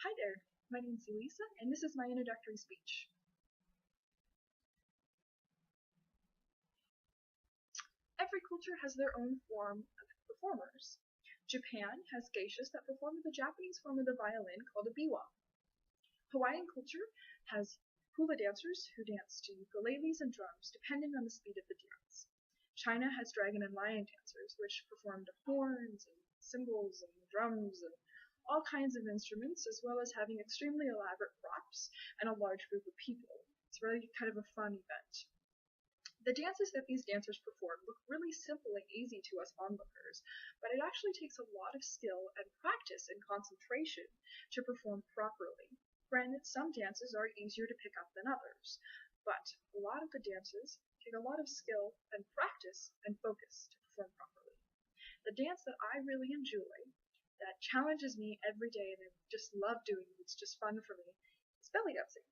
Hi there, my name is Elisa, and this is my introductory speech. Every culture has their own form of performers. Japan has geishas that perform with the Japanese form of the violin called a biwa. Hawaiian culture has hula dancers who dance to ukuleles and drums depending on the speed of the dance. China has dragon and lion dancers, which perform to horns and cymbals and drums and all kinds of instruments, as well as having extremely elaborate props and a large group of people. It's really kind of a fun event. The dances that these dancers perform look really simple and easy to us onlookers, but it actually takes a lot of skill and practice and concentration to perform properly. Granted, some dances are easier to pick up than others, but a lot of the dances take a lot of skill and practice and focus to perform properly. The dance that I really enjoy, that challenges me every day and I just love doing, it's just fun for me, is belly dancing.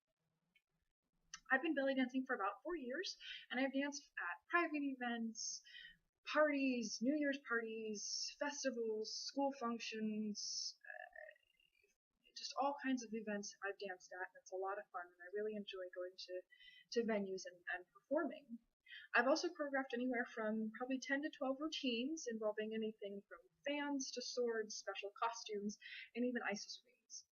I've been belly dancing for about 4 years, and I've danced at private events, parties, New Year's parties, festivals, school functions, just all kinds of events I've danced at, and it's a lot of fun, and I really enjoy going to venues and performing. I've also choreographed anywhere from probably 10 to 12 routines involving anything from fans to swords, special costumes, and even ice swings.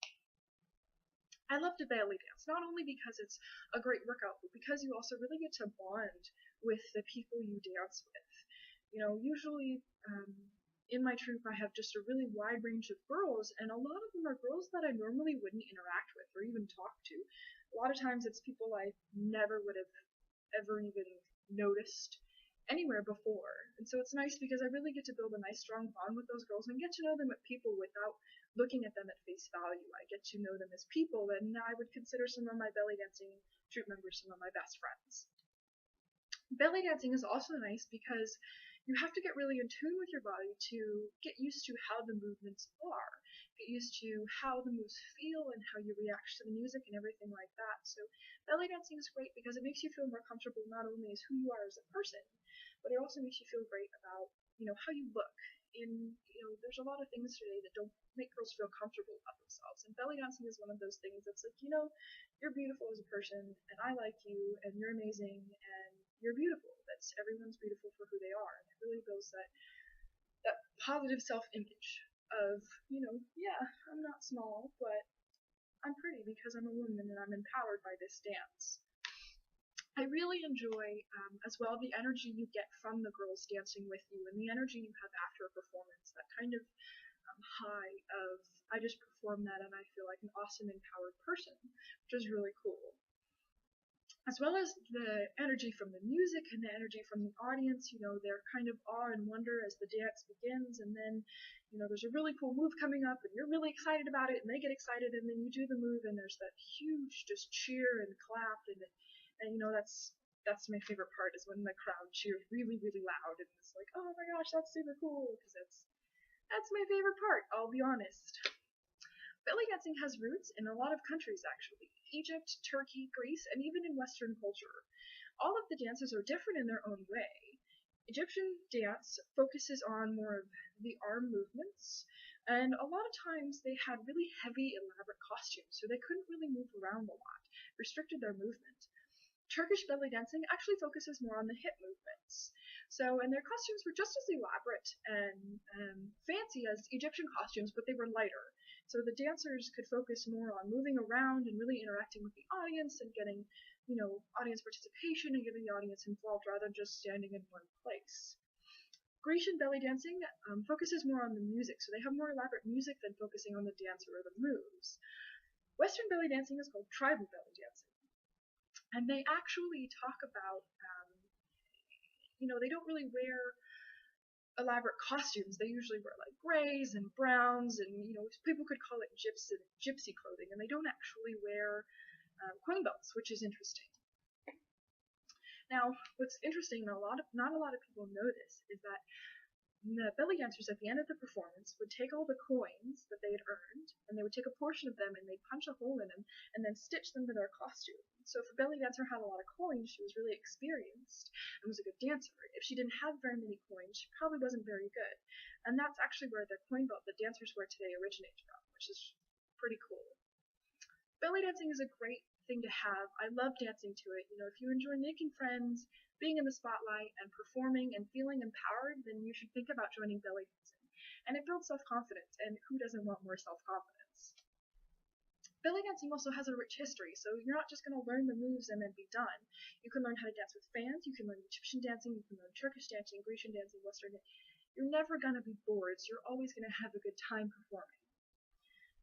I love to belly dance, not only because it's a great workout, but because you also really get to bond with the people you dance with. Usually in my troupe I have just a really wide range of girls, and a lot of them are girls that I normally wouldn't interact with or even talk to. A lot of times it's people I never would have ever even noticed anywhere before. And so it's nice because I really get to build a nice strong bond with those girls and get to know them as people without looking at them at face value. I get to know them as people, and I would consider some of my belly dancing troupe members some of my best friends. Belly dancing is also nice because you have to get really in tune with your body to get used to how the movements are, get used to how the moves feel and how you react to the music and everything like that. So belly dancing is great because it makes you feel more comfortable not only as who you are as a person, but it also makes you feel great about how you look. There's a lot of things today that don't make girls feel comfortable about themselves, and belly dancing is one of those things that's like, you're beautiful as a person, and I like you, and you're amazing, and you're beautiful. That's everyone's beautiful for who they are, and it really builds that positive self-image of, yeah, I'm not small, but I'm pretty because I'm a woman and I'm empowered by this dance. I really enjoy as well the energy you get from the girls dancing with you and the energy you have after a performance, that kind of high of I just performed that and I feel like an awesome empowered person, which is really cool. As well as the energy from the music and the energy from the audience, their kind of awe and wonder as the dance begins, and then there's a really cool move coming up and you're really excited about it and they get excited, and then you do the move and there's that huge just cheer and clap, and that's my favorite part, is when the crowd cheers really, really loud and it's like, oh my gosh, that's super cool, because that's my favorite part, I'll be honest. Belly dancing has roots in a lot of countries actually. Egypt, Turkey, Greece, and even in Western culture. All of the dances are different in their own way. Egyptian dance focuses on more of the arm movements, and a lot of times they had really heavy, elaborate costumes, so they couldn't really move around a lot, restricted their movement. Turkish belly dancing actually focuses more on the hip movements. And their costumes were just as elaborate and fancy as Egyptian costumes, but they were lighter. So the dancers could focus more on moving around and really interacting with the audience and getting, audience participation and getting the audience involved rather than just standing in one place. Grecian belly dancing focuses more on the music, so they have more elaborate music than focusing on the dance or the moves. Western belly dancing is called tribal belly dancing. And they actually talk about, they don't really wear elaborate costumes. They usually wear like grays and browns, and people could call it gypsy clothing, and they don't actually wear coin belts, which is interesting. Now, what's interesting, and not a lot of people know this, is that the belly dancers at the end of the performance would take all the coins that they had earned, and they would take a portion of them and they'd punch a hole in them and then stitch them to their costume. So if a belly dancer had a lot of coins, she was really experienced and was a good dancer. If she didn't have very many coins, she probably wasn't very good. And that's actually where the coin belt that dancers wear today originates from, which is pretty cool. Belly dancing is a great thing to have. I love dancing to it. You know, if you enjoy making friends, being in the spotlight, and performing and feeling empowered, then you should think about joining belly dancing. And it builds self-confidence, and who doesn't want more self-confidence? Belly dancing also has a rich history, so you're not just going to learn the moves and then be done. You can learn how to dance with fans, you can learn Egyptian dancing, you can learn Turkish dancing, Grecian dancing, Western dancing. You're never going to be bored, so you're always going to have a good time performing,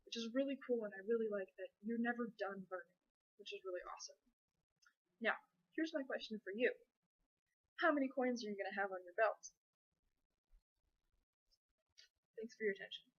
which is really cool, and I really like that you're never done learning, which is really awesome. Now, here's my question for you. How many coins are you going to have on your belt? Thanks for your attention.